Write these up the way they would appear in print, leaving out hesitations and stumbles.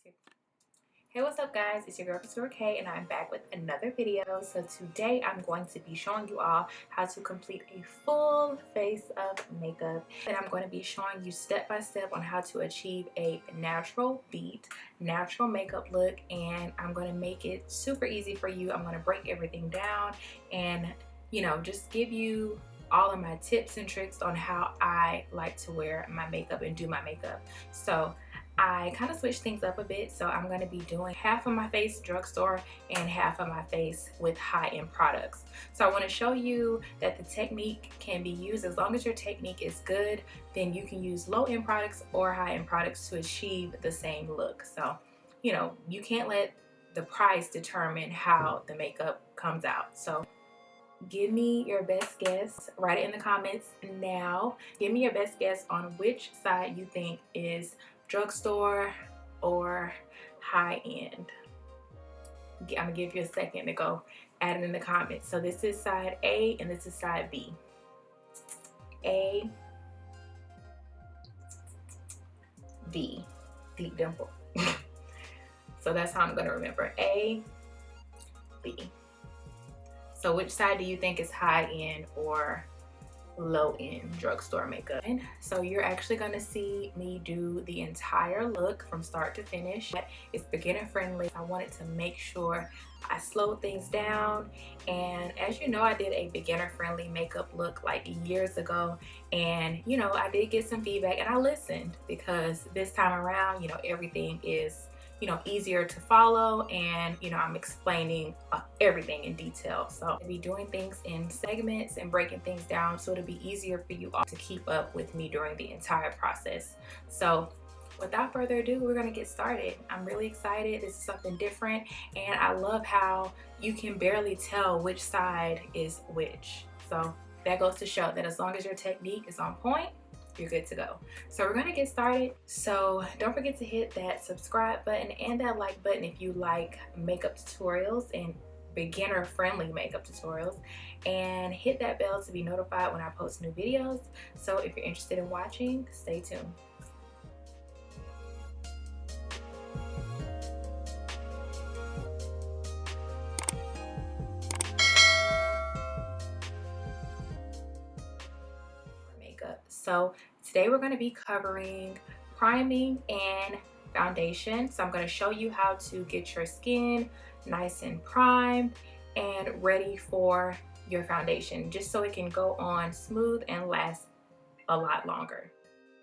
easier. Hey, what's up guys, it's your girl Ktura Kay and I'm back with another video. So today I'm going to be showing you all how to complete a full face of makeup, and I'm going to be showing you step by step on how to achieve a natural beat, natural makeup look, and I'm going to make it super easy for you. I'm going to break everything down and just give you all of my tips and tricks on how I like to wear my makeup and do my makeup. So I kind of switched things up a bit, so I'm going to be doing half of my face drugstore and half of my face with high-end products. So I want to show you that the technique can be used as long as your technique is good. Then you can use low-end products or high-end products to achieve the same look. So you can't let the price determine how the makeup comes out. So give me your best guess. Write it in the comments now. Give me your best guess on which side you think is drugstore or high-end. I'm gonna give you a second to go add it in the comments. So this is side A and this is side B. A, B, deep dimple. So that's how I'm gonna remember. A, B. So which side do you think is high-end or low-end drugstore makeup? So you're actually going to see me do the entire look from start to finish. It's beginner friendly. I wanted to make sure I slowed things down, and as you know, I did a beginner friendly makeup look like years ago, and I did get some feedback and I listened, because this time around everything is easier to follow, and I'm explaining everything in detail. So I'll be doing things in segments and breaking things down, so it'll be easier for you all to keep up with me during the entire process. So without further ado, we're gonna get started. I'm really excited. This is something different, and I love how you can barely tell which side is which. So that goes to show that as long as your technique is on point, you're good to go. So we're gonna get started. So don't forget to hit that subscribe button and that like button if you like makeup tutorials and beginner friendly makeup tutorials, and hit that bell to be notified when I post new videos. So if you're interested in watching, stay tuned. So today we're going to be covering priming and foundation. So I'm going to show you how to get your skin nice and primed and ready for your foundation, just so it can go on smooth and last a lot longer.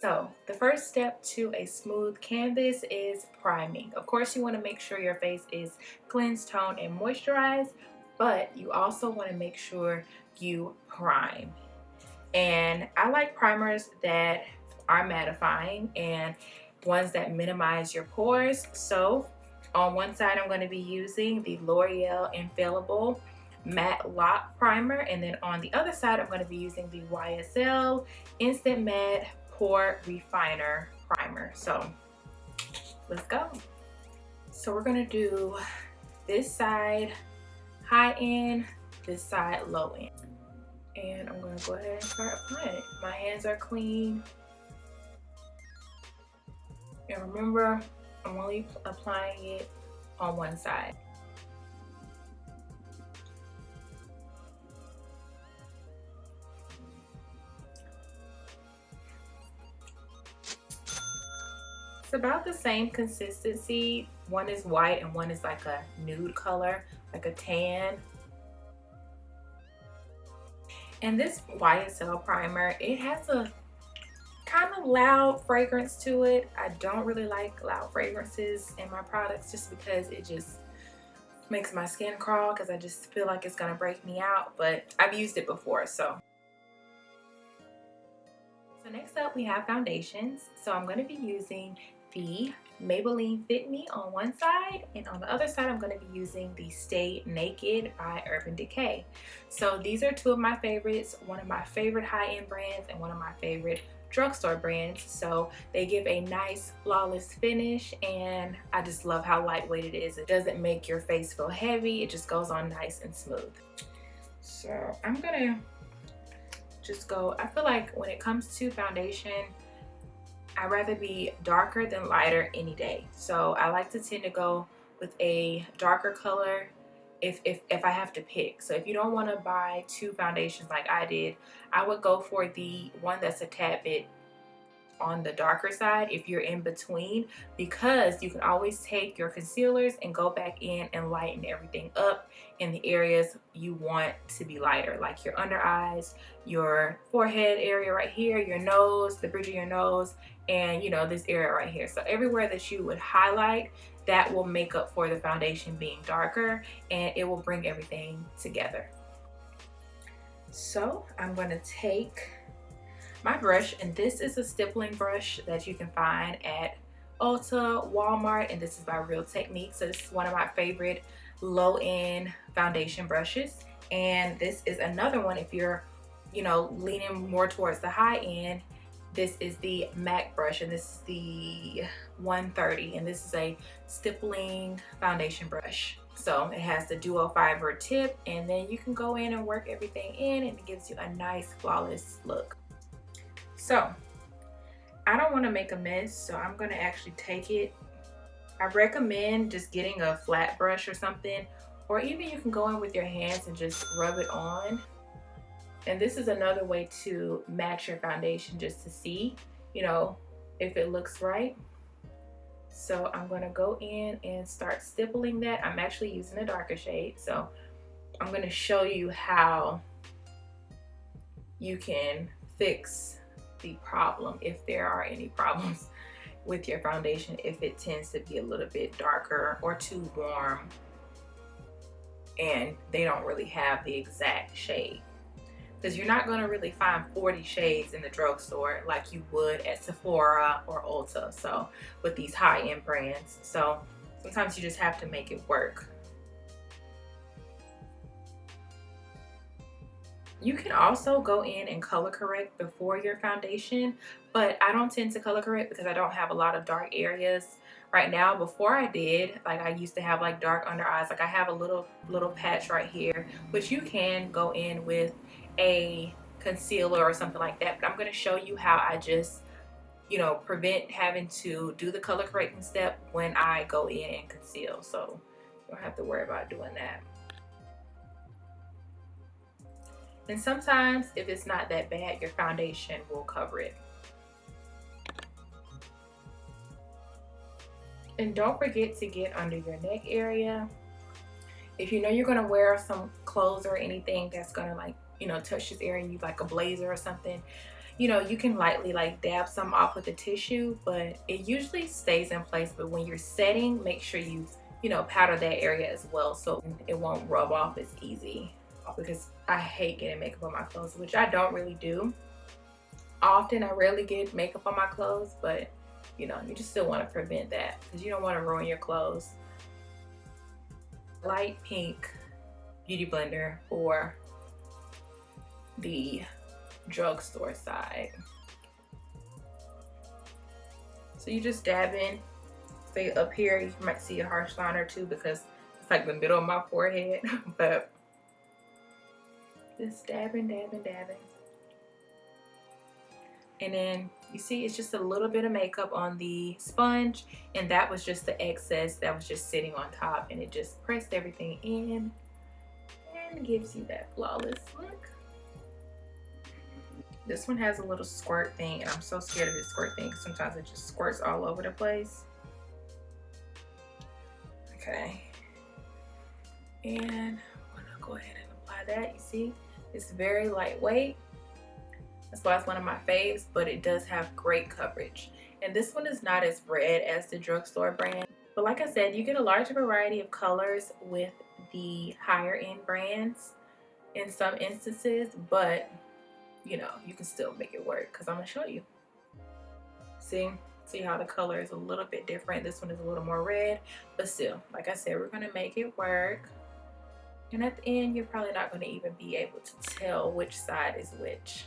So the first step to a smooth canvas is priming. Of course, you want to make sure your face is cleansed, toned, and moisturized, but you also want to make sure you prime. And I like primers that are mattifying and ones that minimize your pores. So on one side, I'm going to be using the L'Oreal Infallible Matte Lock Primer, and then on the other side, I'm going to be using the YSL Instant Matte Pore Refiner Primer. So let's go. So we're going to do this side high end, this side low end. And I'm going to go ahead and start applying it. My hands are clean. And remember, I'm only applying it on one side. It's about the same consistency. One is white and one is like a nude color, like a tan. And this YSL primer, it has a kind of loud fragrance to it. I don't really like loud fragrances in my products, just because it just makes my skin crawl, because I just feel like it's gonna break me out, but I've used it before. So next up we have foundations. So I'm going to be using the Maybelline Fit Me on one side, and on the other side I'm going to be using the Stay Naked by Urban Decay. So these are two of my favorites, one of my favorite high-end brands and one of my favorite drugstore brands. So they give a nice flawless finish, and I just love how lightweight it is. It doesn't make your face feel heavy, it just goes on nice and smooth. So I'm gonna just go, I feel like when it comes to foundation, I'd rather be darker than lighter any day. So I like to tend to go with a darker color if I have to pick. So if you don't want to buy two foundations like I did, I would go for the one that's a tad bit on the darker side if you're in between, because you can always take your concealers and go back in and lighten everything up in the areas you want to be lighter, like your under eyes, your forehead area right here, your nose, the bridge of your nose, and you know, this area right here. So everywhere that you would highlight, that will make up for the foundation being darker, and it will bring everything together. So I'm going to take my brush, and this is a stippling brush that you can find at Ulta, Walmart, and this is by Real Technique. So this is one of my favorite low-end foundation brushes, and this is another one if you're, you know, leaning more towards the high end. This is the MAC brush, and this is the 130, and this is a stippling foundation brush. So it has the dual fiber tip, and then you can go in and work everything in, and it gives you a nice flawless look. So I don't want to make a mess, so I'm going to actually take it. I recommend just getting a flat brush or something, or even you can go in with your hands and just rub it on. And this is another way to match your foundation, just to see, you know, if it looks right. So I'm going to go in and start stippling that. I'm actually using a darker shade, so I'm going to show you how you can fix the problem, if there are any problems with your foundation, if it tends to be a little bit darker or too warm and they don't really have the exact shade. Because you're not going to really find 40 shades in the drugstore like you would at Sephora or Ulta, so with these high-end brands. So sometimes you just have to make it work. You can also go in and color correct before your foundation, but I don't tend to color correct because I don't have a lot of dark areas right now. Before I did, like I used to have like dark under eyes, like I have a little patch right here, which you can go in with a concealer or something like that. But I'm going to show you how I just, you know, prevent having to do the color correcting step when I go in and conceal, so you don't have to worry about doing that. And sometimes if it's not that bad, your foundation will cover it. And don't forget to get under your neck area. If you know you're gonna wear some clothes or anything that's gonna, like, you know, touch this area, you like a blazer or something, you know, you can lightly like dab some off with a tissue, but it usually stays in place. But when you're setting, make sure you know, powder that area as well, so it won't rub off as easy. Because I hate getting makeup on my clothes, which I don't really do often. I rarely get makeup on my clothes, but you know, you just still want to prevent that because you don't want to ruin your clothes. Light pink beauty blender for the drugstore side. So you just dab in. Say up here, you might see a harsh line or two because it's like the middle of my forehead, but just dabbing, dabbing, dabbing. And then you see it's just a little bit of makeup on the sponge, and that was just the excess that was just sitting on top, and it just pressed everything in and gives you that flawless look. This one has a little squirt thing, and I'm so scared of this squirt thing because sometimes it just squirts all over the place. Okay. And I'm gonna go ahead and apply that. You see? It's very lightweight. That's why it's one of my faves, but it does have great coverage. And this one is not as red as the drugstore brand. But like I said, you get a larger variety of colors with the higher end brands in some instances, but you know, you can still make it work because I'm gonna show you. See how the color is a little bit different. This one is a little more red, but still, like I said, we're gonna make it work. And at the end, you're probably not going to even be able to tell which side is which.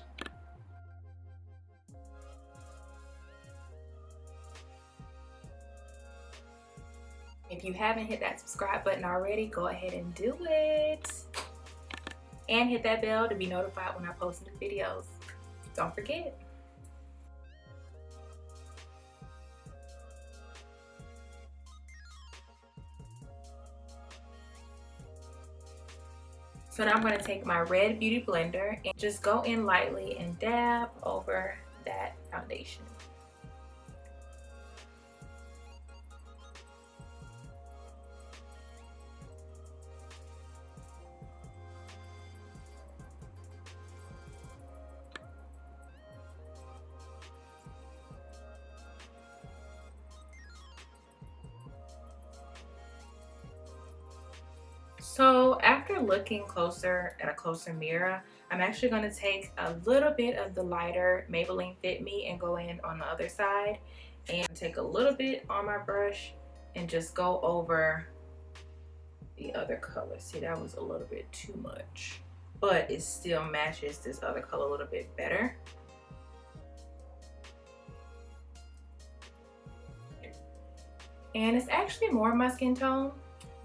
If you haven't hit that subscribe button already, go ahead and do it. And hit that bell to be notified when I post new videos. Don't forget. So now I'm going to take my red beauty blender and just go in lightly and dab over that foundation. So after looking closer at a closer mirror, I'm actually going to take a little bit of the lighter Maybelline Fit Me and go in on the other side and take a little bit on my brush and just go over the other color. See, that was a little bit too much, but it still matches this other color a little bit better. And it's actually more my skin tone,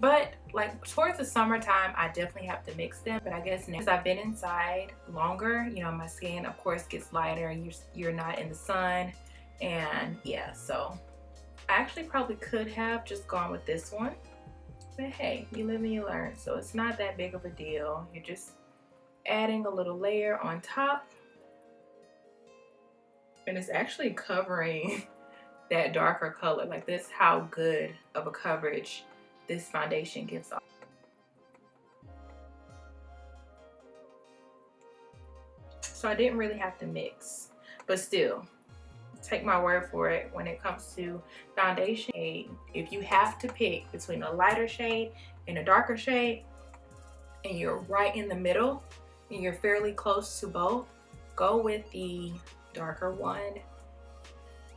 but like towards the summertime I definitely have to mix them. But I guess now, since I've been inside longer, you know, my skin of course gets lighter and you're not in the sun, and yeah, so I actually probably could have just gone with this one, but hey, you live and you learn. So it's not that big of a deal. You're just adding a little layer on top, and it's actually covering that darker color. Like, this how good of a coverage this foundation gives off. So I didn't really have to mix, but still, take my word for it, when it comes to foundation, if you have to pick between a lighter shade and a darker shade, and you're right in the middle and you're fairly close to both, go with the darker one.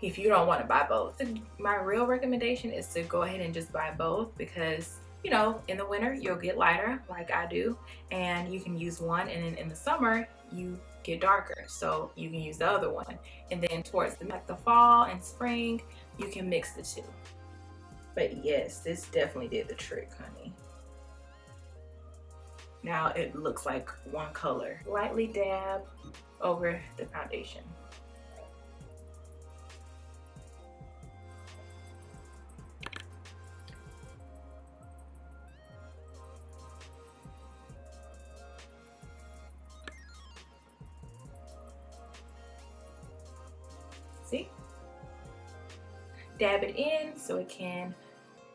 If you don't want to buy both, my real recommendation is to go ahead and just buy both, because you know, in the winter you'll get lighter like I do, and you can use one, and then in the summer you get darker, so you can use the other one, and then towards the fall and spring you can mix the two. But yes, this definitely did the trick, honey. Now it looks like one color. Lightly dab over the foundation. See? Dab it in so it can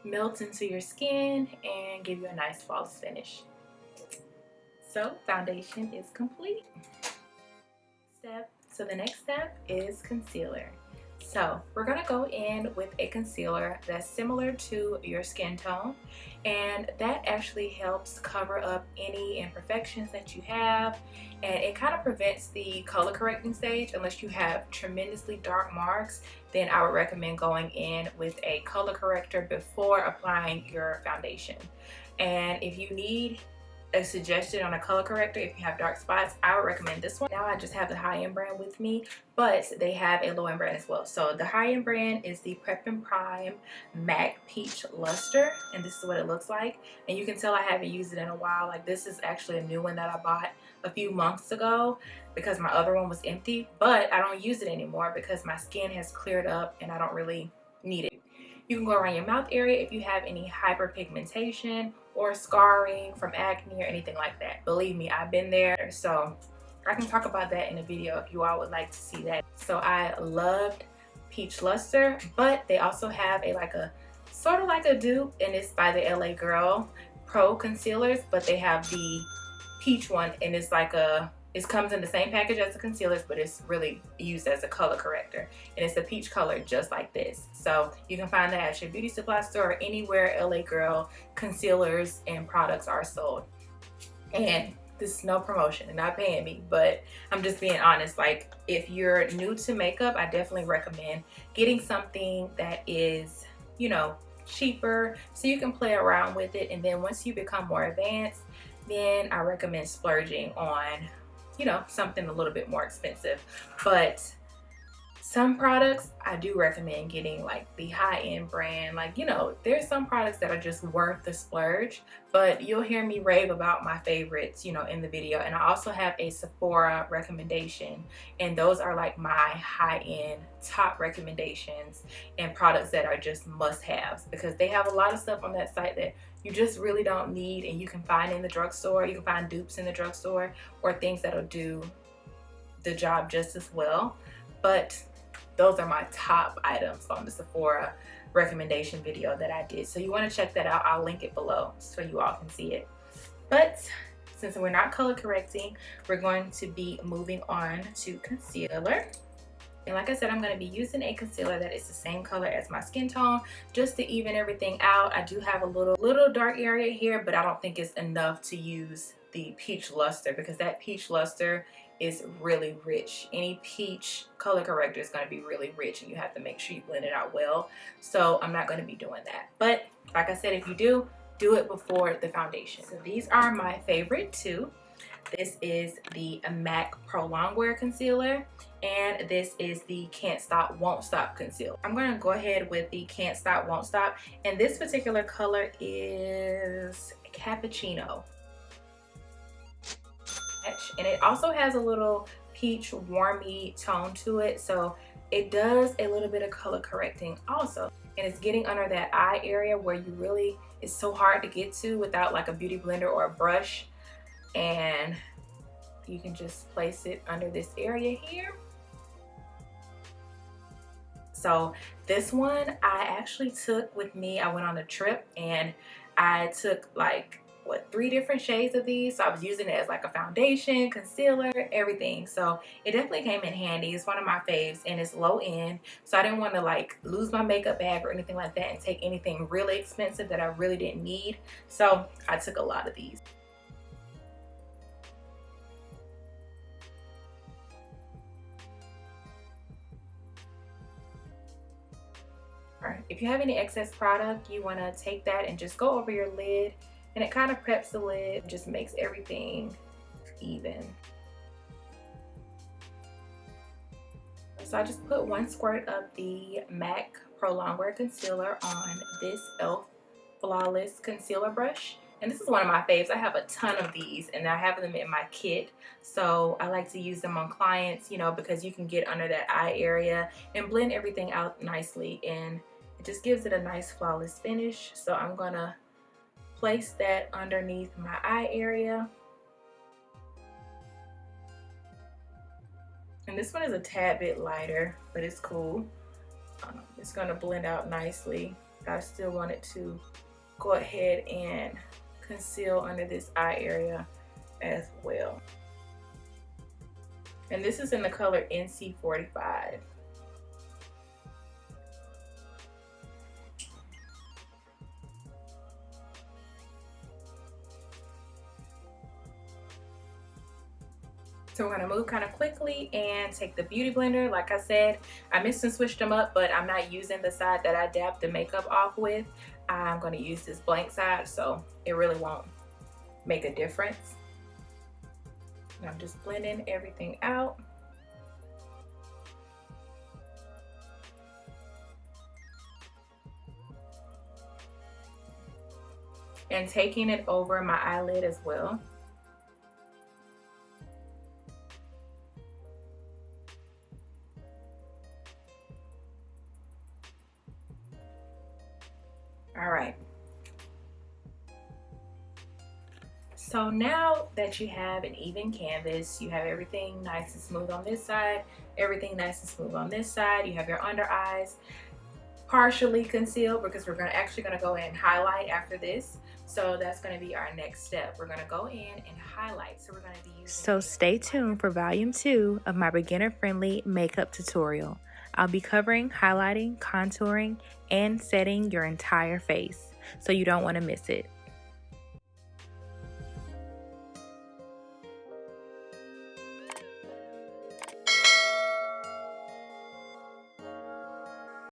melt into your skin and give you a nice flawless finish. So foundation is complete. So the next step is concealer. So we're gonna go in with a concealer that's similar to your skin tone, and that actually helps cover up any imperfections that you have, and it kind of prevents the color correcting stage. Unless you have tremendously dark marks, then I would recommend going in with a color corrector before applying your foundation. And if you need a suggestion on a color corrector, if you have dark spots, I would recommend this one. Now I just have the high-end brand with me, but they have a low-end brand as well. So the high-end brand is the Prep and Prime Matte Peach Lustre, and this is what it looks like. And you can tell I haven't used it in a while. Like, this is actually a new one that I bought a few months ago because my other one was empty, but I don't use it anymore because my skin has cleared up and I don't really need it. You can go around your mouth area if you have any hyperpigmentation or scarring from acne or anything like that. Believe me, I've been there, so I can talk about that in a video if you all would like to see that. So I loved Peach Lustre, but they also have a sort of like a dupe, and it's by the LA Girl Pro Concealers, but they have the peach one, and it's like it comes in the same package as the concealers, but it's really used as a color corrector, and it's a peach color just like this. So you can find that at your beauty supply store or anywhere LA Girl concealers and products are sold. And this is no promotion, and not paying me, but I'm just being honest. Like, if you're new to makeup, I definitely recommend getting something that is, you know, cheaper so you can play around with it. And then once you become more advanced, then I recommend splurging on, you know, something a little bit more expensive. But Some products I do recommend getting, like the high-end brand. Like, you know, there's some products that are just worth the splurge, but you'll hear me rave about my favorites, you know, in the video. And I also have a Sephora recommendation, and those are like my high-end top recommendations and products that are just must-haves, because they have a lot of stuff on that site that you just really don't need and you can find in the drugstore. You can find dupes in the drugstore or things that'll do the job just as well. But those are my top items on the Sephora recommendation video that I did. So you want to check that out. I'll link it below so you all can see it. But since we're not color correcting, we're going to be moving on to concealer. And like I said, I'm going to be using a concealer that is the same color as my skin tone, just to even everything out. I do have a little dark area here, but I don't think it's enough to use the peach luster, because that peach luster is really rich. Any peach color corrector is going to be really rich, and you have to make sure you blend it out well. So I'm not going to be doing that. But like I said, if you do it before the foundation. So these are my favorite two. This is the MAC Pro Longwear Concealer, and this is the Can't Stop Won't Stop Concealer. I'm going to go ahead with the Can't Stop Won't Stop, and this particular color is Cappuccino. And it also has a little peach warmy tone to it, so it does a little bit of color correcting also. And it's getting under that eye area where you really, it's so hard to get to without like a beauty blender or a brush. And you can just place it under this area here. So this one I actually took with me. I went on a trip and I took like, what, 3 different shades of these. So I was using it as like a foundation, concealer, everything. So it definitely came in handy. It's one of my faves and it's low end. So I didn't want to like lose my makeup bag or anything like that and take anything really expensive that I really didn't need. So I took a lot of these. Alright, if you have any excess product, you want to take that and just go over your lid. And it kind of preps the lid, just makes everything even. So I just put 1 squirt of the MAC Pro Longwear Concealer on this e.l.f. Flawless Concealer Brush. And this is one of my faves. I have a ton of these and I have them in my kit. So I like to use them on clients, you know, because you can get under that eye area and blend everything out nicely. And it just gives it a nice flawless finish. So I'm going to place that underneath my eye area. And this one is a tad bit lighter, but it's cool. It's going to blend out nicely. I still want it to go ahead and conceal under this eye area as well. And this is in the color NC45. So we're going to move kind of quickly and take the beauty blender. Like I said, I mixed and switched them up, but I'm not using the side that I dabbed the makeup off with. I'm going to use this blank side, so it really won't make a difference. And I'm just blending everything out. And taking it over my eyelid as well. All right. So now that you have an even canvas, you have everything nice and smooth on this side, everything nice and smooth on this side. You have your under eyes partially concealed, because we're actually going to go in and highlight after this. So that's going to be our next step. We're going to go in and highlight. So we're going to be using. So stay tuned for volume 2 of my beginner-friendly makeup tutorial. I'll be covering, highlighting, contouring, and setting your entire face, so you don't want to miss it.